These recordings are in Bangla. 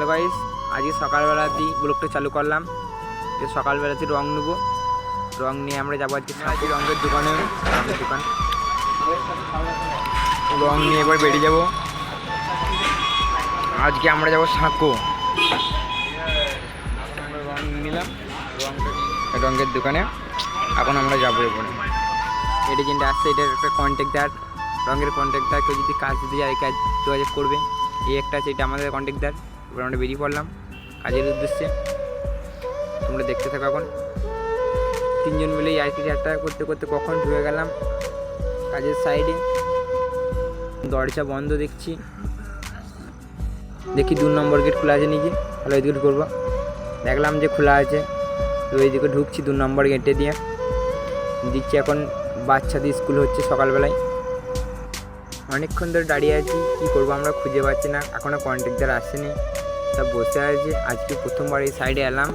হ্যালো গাইস, আজকে সকালবেলাতেই ব্লগটা চালু করলাম। সকালবেলাতে রং নেবো, রং নিয়ে আমরা যাবো আজকে রঙের দোকানে। দোকান রং নিয়ে এবার বেরিয়ে যাবো। আজকে আমরা যাবো সাঁকো। রং নিলাম রঙের দোকানে, এখন আমরা যাবো। এবারে এটা যেটা আসছে এটার একটা কন্ট্যাক্টার, রঙের কন্ট্যাক্টার। কেউ যদি কাজ দিতে যায় কাজ যোগাযোগ করবে। এই একটা আছে, এটা আমাদের কন্ট্যাক্টার। এবার আমরা বেরিয়ে পড়লাম কাজের উদ্দেশ্যে। তোমরা দেখতে থাকো। এখন তিনজন মিলেই আর কি একটা করতে করতে কখন ঢুকে গেলাম কাজের সাইডে। দরজা বন্ধ দেখছি, দেখি 2 নম্বর গেট খোলা আছে নাকি। ভালো এদিকে করবো, দেখলাম যে খোলা আছে। তো এইদিকে ঢুকছি 2 নম্বর গেটে দিয়ে। দিচ্ছি এখন বাচ্চাদের স্কুল হচ্ছে সকালবেলায়। অনেকক্ষণ ধরে দাঁড়িয়ে আছি, কী করবো আমরা খুঁজে পাচ্ছি না। এখনও কন্ট্রাক্টর আসেনি, সব বসে আছে। আজকে প্রথমবার এই সাইডে এলাম,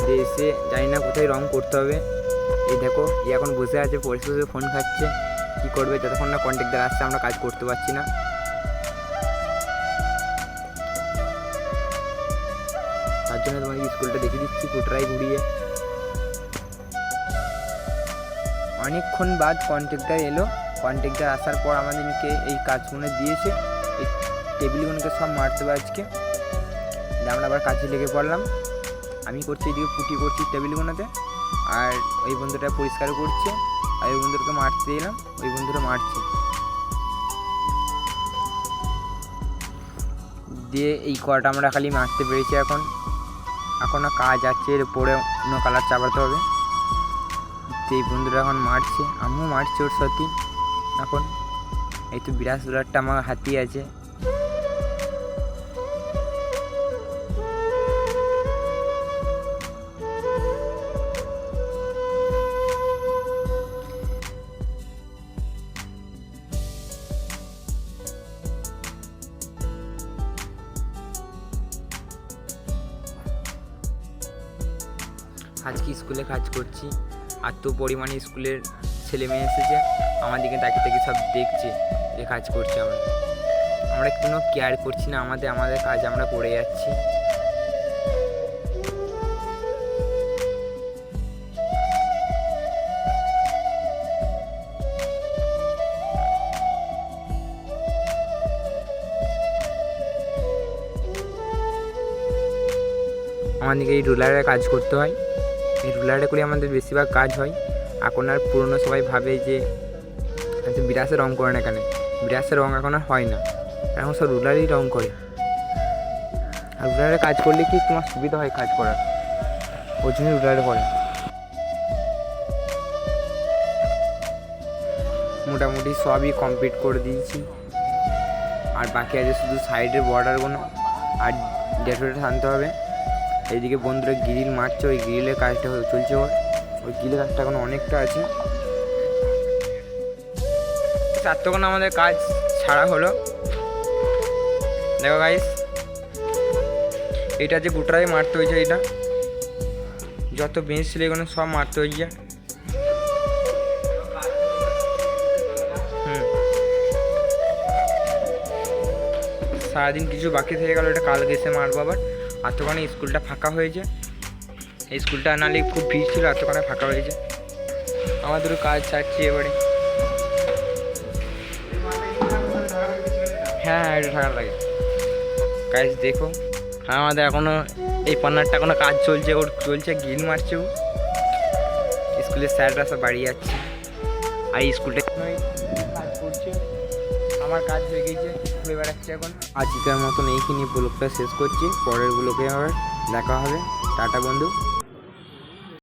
যে এসে জানি না কোথায় রং করতে হবে। এই দেখো, এখন বসে আছে, পরিস্থিতি ফোন খাচ্ছে। কী করবে যতক্ষণ না কন্ট্রাক্টর আসছে আমরা কাজ করতে পারছি না। তার জন্য তোমাকে স্কুলটা দেখিয়ে দিচ্ছি কোটরাই ঘুরিয়ে। অনেকক্ষণ বাদ কন্ট্রাক্টর এলো। কন্ট্রাক্টর আসার পর আমাদেরকে এই কাজগুলো দিয়েছে। এই টেবিলগুলোকে সব মারতে হবে আজকে। আমরা আবার কাজে লেগে পড়লাম। আমি করছি এদিকে পুটি করছি টেবিলগুলোতে, আর ওই বন্ধুটা পরিষ্কার করছে। আর ওই বন্ধুটাকে মারতে দিলাম, ওই বন্ধুটা মারছে। দিয়ে এই কটা আমরা খালি মারতে পেরেছি। এখনও কাজ আছে, এর পরে অন্য কালার চাপাতে হবে। এই বন্ধুরা এখন মারছে, আমিও মারছি ওর সাথে। এখন এই তো বিরাট রোলারটা আমার হাতেই আছে। আজকে স্কুলে কাজ করছি, আর তো পরিমাণে স্কুলের ছেলে মেয়ে এসেছে। আমাদেরকে তাকে তাকে সব দেখছে যে কাজ করছি আমরা কোনো কেয়ার করছি না। আমাদের কাজ আমরা করে যাচ্ছি। আমাদেরকে এই রুলারে কাজ করতে হয়। এই রুলারে করে আমাদের বেশিরভাগ কাজ হয়। এখন আর পুরনো সবাই ভাবে যে আচ্ছা বিরাসে রং করে না, কেন বিরাসের রং এখন আর হয় না, এখন সব রুলারই রং করে। আর রুলারে কাজ করলে কি তোমার সুবিধা হয় কাজ করার, ওই জন্য রুলারে করে। মোটামুটি সবই কমপ্লিট করে দিয়েছি, আর বাকি আছে শুধু সাইডের বর্ডারগুলো আর ডেকোরেট আনতে হবে। এইদিকে বন্ধুরা গ্রিল মারছে, ওই গ্রিলের কাজটা চলছে। ওই গ্রিলের কাজটা এখন অনেকটা আছে। তখন আমাদের কাজ ছাড়া হলো। দেখো গাইস, এটা যে গোটায় মারতে হয়েছে, এটা যত বেঞ্চ ছিল এগুলো সব মারতে হয়েছে। সারাদিন কিছু বাকি থেকে গেল, এটা কালকে এসে মারবো আবার। এতক্ষণে স্কুলটা ফাঁকা হয়েছে। এই স্কুলটা নাহলে খুব ভিড় ছিল, এতক্ষণে ফাঁকা হয়েছে। আমাদেরও কাজ ছাড়ছি এবারে। হ্যাঁ, এটা থাকার লাগে। কাজ দেখো, আমাদের এখনও এই পার্টনারটা এখনও কাজ চলছে, ওর চলছে, গ্রিল মারছে ও। স্কুলের স্যাররা সব বাড়ি যাচ্ছে, আর এই স্কুলটা কাজ করছে। আমার কাজ হয়ে গেছে, ঘুরে বেড়াচ্ছে এখন। আজকের মতন এইখানে ব্লগটা শেষ করছি। পরের ব্লগে আবার দেখা হবে। টাটা বন্ধু।